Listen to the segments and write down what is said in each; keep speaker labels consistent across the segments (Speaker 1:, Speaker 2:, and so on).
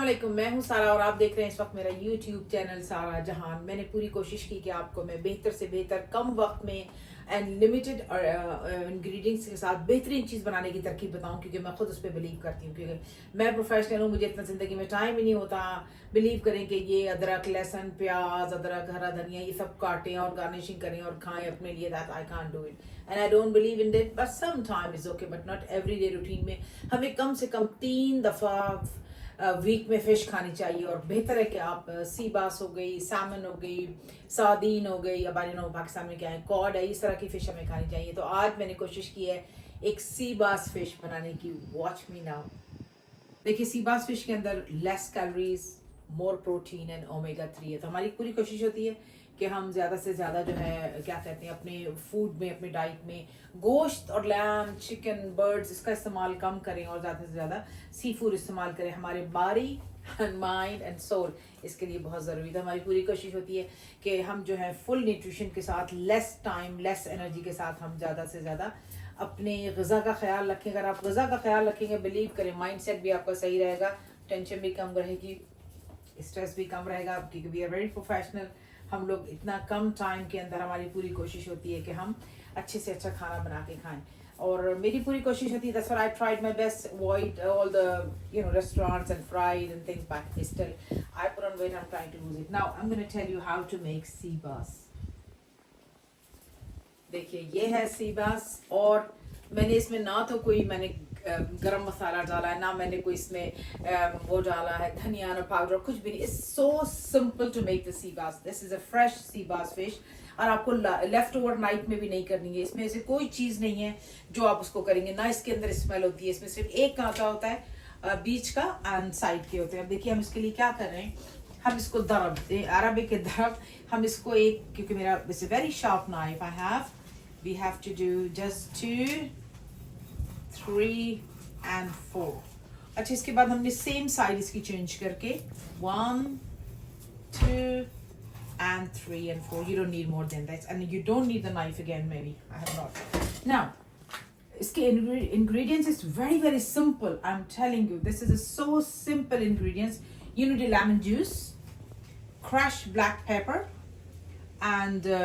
Speaker 1: अस्सलामुअलैकुम, मैं हूं सारा और आप देख रहे हैं इस वक्त मेरा YouTube चैनल सारा जहान। मैंने पूरी कोशिश की कि आपको मैं बेहतर से बेहतर कम वक्त में एंड लिमिटेड इंग्रेडिएंट्स के साथ बेहतरीन चीज़ बनाने की तरकीब बताऊं, क्योंकि मैं खुद उस पर बिलीव करती हूँ। क्योंकि मैं प्रोफेशनल हूँ, मुझे इतना ज़िंदगी में टाइम ही नहीं होता। बिलीव करें कि ये अदरक, लहसुन, प्याज, अदरक, हरा धनिया ये सब काटें और गार्निशिंग करें और खाएं अपने लिए। That I can't do it and I don't believe in it, but some time is okay, but not every day routine में हमें कम से कम 3 दफ़ा वीक में फ़िश खानी चाहिए। और बेहतर है कि आप सी बास हो गई, सैमन हो गई, सार्डीन हो गई, अब आई नो पाकिस्तान में क्या है, कॉड है, इस तरह की फ़िश हमें खानी चाहिए। तो आज मैंने कोशिश की है एक सी बास फ़िश बनाने की। Watch me now. देखिए, सी बास फ़िश के अंदर less calories, more protein and omega 3 है। तो हमारी पूरी कोशिश होती है कि हम ज़्यादा से ज़्यादा जो है क्या कहते हैं अपने फूड में, अपने डाइट में गोश्त और लैम, चिकन, बर्ड्स इसका इस्तेमाल कम करें और ज़्यादा से ज़्यादा सी फूड इस्तेमाल करें। हमारे body and mind and soul इसके लिए बहुत ज़रूरी है। हमारी पूरी कोशिश होती है कि हम जो है फुल न्यूट्रिशन के साथ, लेस टाइम, लेस एनर्जी के साथ हम ज़्यादा से ज़्यादा अपने ग़िज़ा का ख्याल रखें। अगर आप ग़िज़ा का ख्याल रखेंगे, बिलीव करें, माइंड सेट भी आपका सही रहेगा, टेंशन भी कम रहेगी, स्ट्रेस भी कम रहेगा। क्योंकि वी आर वेरी प्रोफेशनल। हम लोग इतना कम टाइम के अंदर, हमारी पूरी कोशिश होती है कि हम अच्छे से अच्छा खाना बना के खाएं। और मेरी पूरी कोशिश होती है, that's what I tried my best, avoid all the restaurants and fried and things, but still I put on weight, I am trying to lose it. Now I am gonna tell you how to make sea bass. देखिए, ये है सी बास और मैंने इसमें ना तो कोई गरम मसाला डाला है, ना मैंने कोई इसमें वो डाला है धनिया ना पाउडर, कुछ भी नहीं। It's so simple to make the sea bass. This is a fresh sea bass fish और आपको लेफ्ट ओवर नाइट में भी नहीं करनी है। इसमें ऐसे कोई चीज़ नहीं है जो आप उसको करेंगे, ना इसके अंदर स्मेल होती है। इसमें सिर्फ एक कांटा होता है बीच का एंड साइड के होते हैं। अब देखिए हम इसके लिए क्या कर रहे हैं, हम इसको दरब, अरबिक के दरब, हम इसको एक, क्योंकि मेरा this is very sharp knife I have, we have to do just 2, 3 and 4। अच्छा, इसके बाद हमने सेम साइड इसकी चेंज करके 1, 2 and 3 and 4। You don't need more than that and you don't need the knife again, maybe I have not। Now इसके ingredients is very very simple, I'm telling you, this is a so simple ingredients। You need a lemon juice, crushed black pepper and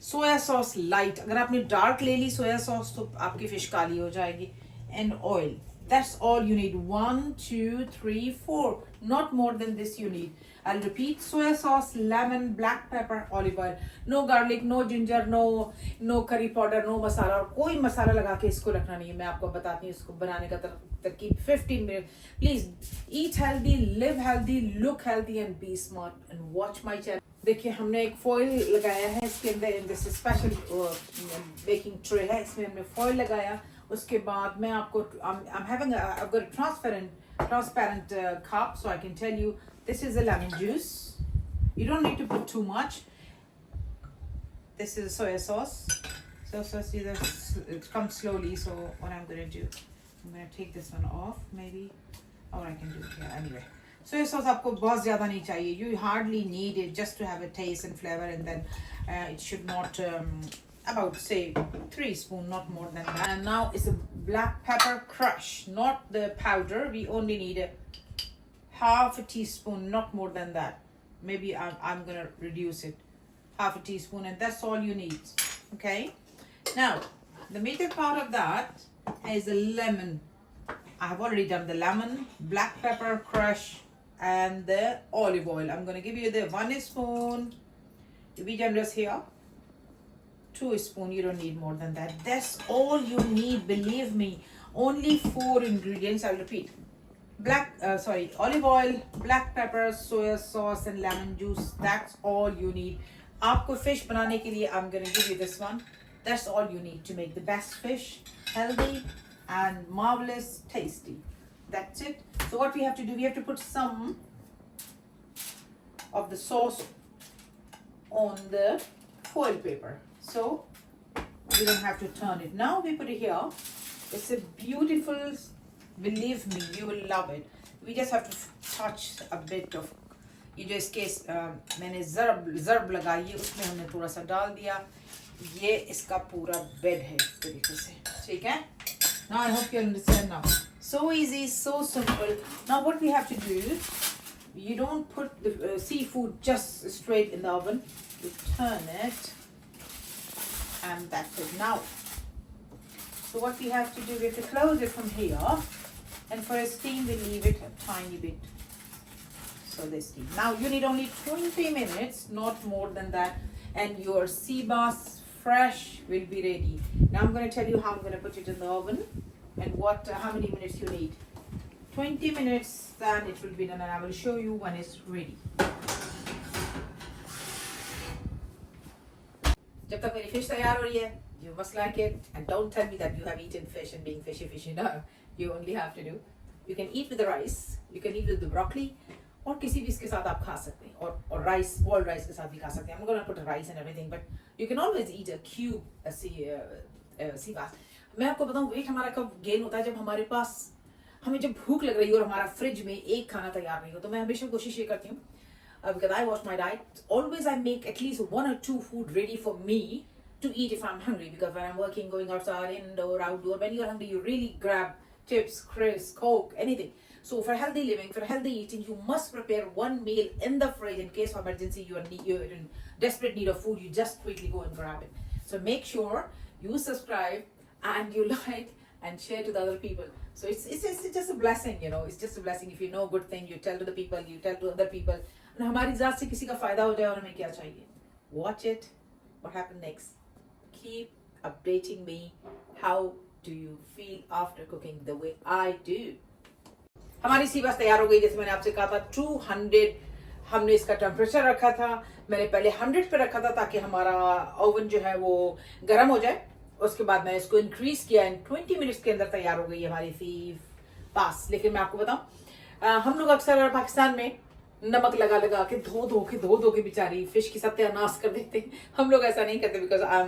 Speaker 1: soya sauce light. अगर आपने dark ले ली soya sauce तो आपकी fish काली हो जाएगी। And oil, that's all you need. 1, 2, 3, 4, not more than this you need. I will repeat, soya sauce, lemon, black pepper, olive oil, no garlic, no ginger, no curry powder, no masala, और कोई मसाला लगा के इसको रखना नहीं है। मैं आपको बताती हूँ इसको बनाने का तरकीब 15 मिनट। Please eat healthy, live healthy, look healthy and be smart and watch my channel. देखिए, हमने एक फॉइल लगाया है इसके अंदर, in this special baking tray है, इसमें हमने फॉइल लगाया। उसके बाद मैं आपको I'm having I've got a transparent cup, so I can tell you this is a lemon juice. You don't need to put too much. This is soya sauce. Soya sauce, it comes slowly, so what I'm going to do, I'm going to take this one off maybe, or I can do it here anyway। Soya sauce आपको बहुत ज़्यादा नहीं चाहिए, you hardly need it just to have a taste and flavor, and then it should not about say 3 spoon, not more than that। And now it's a black pepper crush, not the powder. We only need a half a teaspoon, not more than that. Maybe I'm gonna reduce it, half a teaspoon, and that's all you need. Okay, now the major part of that is the lemon. I have already done the lemon, black pepper crush and the olive oil. I'm going to give you the 1 spoon to be generous here, 2 spoon, you don't need more than that. That's all you need, believe me. Only 4 ingredients, I'll repeat. Olive oil, black pepper, soya sauce and lemon juice. That's all you need. Aapko fish banane ke liye, I'm going to give you this one. That's all you need to make the best fish, healthy and marvelous, tasty. That's it. So what we have to do, we have to put some of the sauce on the foil paper, so we don't have to turn it. Now we put it here. It's a beautiful, believe me, you will love it। We just have to touch a bit of, ये जो इसके मैंने ज़र्ब लगाई है उसमें हमने थोड़ा सा डाल दिया। ये इसका पूरा बेड है इस तरीके से, ठीक है। Now I hope you understand now. So easy, so simple. Now what we have to do, you don't put the seafood just straight in the oven. You turn it, and that's it now. So what we have to do, we have to close it from here, and for a steam we leave it a tiny bit. So this steam. Now you need only 20 minutes, not more than that, and your sea bass fresh will be ready. Now I'm going to tell you how I'm going to put it in the oven and how many minutes you need. 20 minutes, then it will be done, and I will show you when it's ready. जब तक मेरी fish तैयार हो रही है, you must like it, and don't tell me that you have eaten fish and being fishy. No, you only have to do. You can eat with the rice, you can eat with the broccoli, और किसी भी इसके साथ आप खा सकते हैं, और rice, boiled rice के साथ भी खा सकते हैं. I'm gonna put rice and everything, but you can always eat a cube sea bass. मैं आपको बताऊं वेट हमारा कब गेन होता है, जब हमारे पास हमें जब भूख लग रही हो और हमारा फ्रिज में एक खाना तैयार नहीं हो. तो मैं हमेशा कोशिश ये करती हूँ, because I watch my diet, always I make at least 1 or 2 food ready for me to eat if I'm hungry. Because when I'm working, going outside, indoor, outdoor, when you're hungry, you really grab chips, crisps, Coke, anything. So for healthy living, for healthy eating, you must prepare one meal in the fridge in case of emergency. You're in desperate need of food. You just quickly go and grab it. So make sure you subscribe and you like and share to the other people. So it's just a blessing, you know. It's just a blessing. If you know good thing, you tell to the people, you tell to other people. And हमारी ज़ात से किसी का फायदा हो जाए और हमें क्या चाहिए? Watch it. What happened next? Keep updating me. How do you feel after cooking the way I do? हमारी सी बास तैयार हो गई. जैसे मैंने आपसे कहा था 200 हमने इसका टेम्परेचर रखा था. मैंने पहले 100 पे रखा था ताकि हमारा ओवन जो है वो गर्म हो जाए. उसके बाद मैंने इसको इंक्रीज किया एंड 20 मिनट्स के अंदर तैयार हो गई हमारी सी बास. लेकिन मैं आपको बताऊं, हम लोग अक्सर पाकिस्तान में नमक लगा लगा के धो के बेचारी फिश की सत्यानाश कर देते हैं. हम लोग ऐसा नहीं करते, because I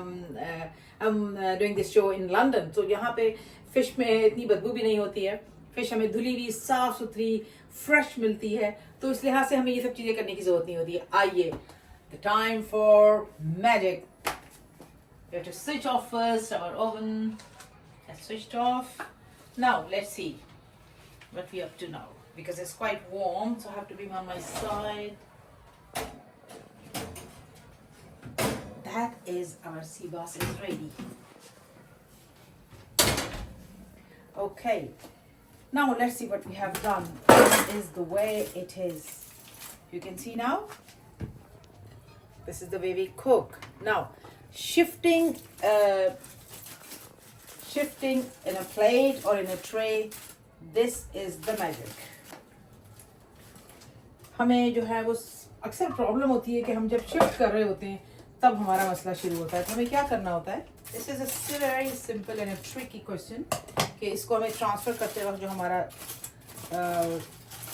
Speaker 1: am doing this show in London. तो यहाँ पे फिश में इतनी बदबू भी नहीं होती है. फिश हमें धुली हुई साफ सुथरी फ्रेश मिलती है, तो इस लिहाज से हमें ये सब चीजें करने की जरूरत नहीं होती है. आइए, the time for magic. We have to switch off first our oven. That's switched off. Now let's see what we have to now, because it's quite warm, so I have to be on my side. That is our sea bass is ready. Okay. Now let's see what we have done. This is the way it is. You can see now. This is the way we cook. Now, shifting in a plate or in a tray. This is the magic. हमें जो है वो अक्सर problem होती है कि हम जब शिफ्ट कर रहे होते हैं तब हमारा मसला शुरू होता है. तो हमें क्या करना होता है? This is a very simple and a tricky question. कि इसको हमें ट्रांसफ़र करते वक्त जो हमारा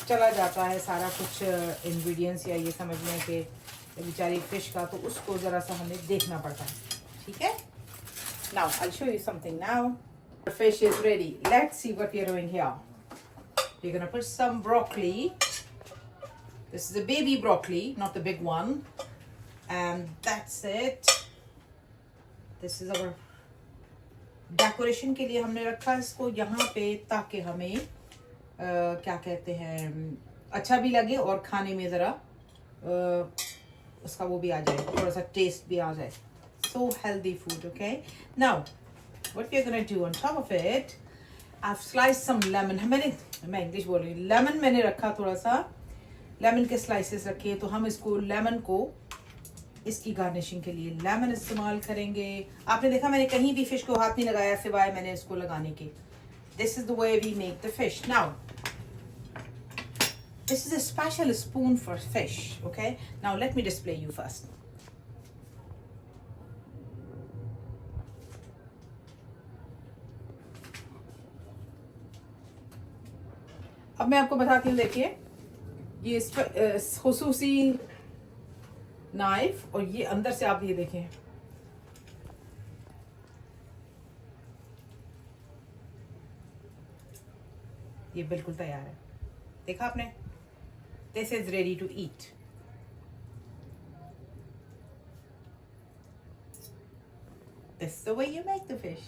Speaker 1: चला जाता है सारा कुछ इंग्रेडिएंट्स या ये समझ लें कि बेचारी फिश का, तो उसको ज़रा सा हमें देखना पड़ता है. ठीक है? Now I'll show you something now. The fish is ready. Let's see what we are doing here. We're gonna put some broccoli. This is a baby broccoli, not the big one. And that's it. This is our decoration के लिए हमने रखा है इसको यहाँ पे, ताकि हमें क्या कहते हैं, अच्छा भी लगे और खाने में ज़रा उसका वो भी आ जाए, थोड़ा सा टेस्ट भी आ जाए. So healthy food, okay? Now, what we're gonna do on top of it, I've sliced some lemon. मैं इंग्लिश बोल रही हूँ. लेमन मैंने रखा, थोड़ा सा लेमन के स्लाइसेस रखे. तो हम इसको लेमन को इसकी गार्निशिंग के लिए लेमन इस्तेमाल करेंगे. आपने देखा मैंने कहीं भी फिश को हाथ नहीं लगाया सिवाय मैंने इसको लगाने के. This is the way we make the fish. Now, this is a special spoon for fish, okay? Now let me display you first. अब मैं आपको बताती हूँ. देखिए, ये खुसूसी नाइफ, और ये अंदर से आप ये देखें, ये बिल्कुल तैयार है. देखा आपने? This is ready to eat. This is the way you make the fish.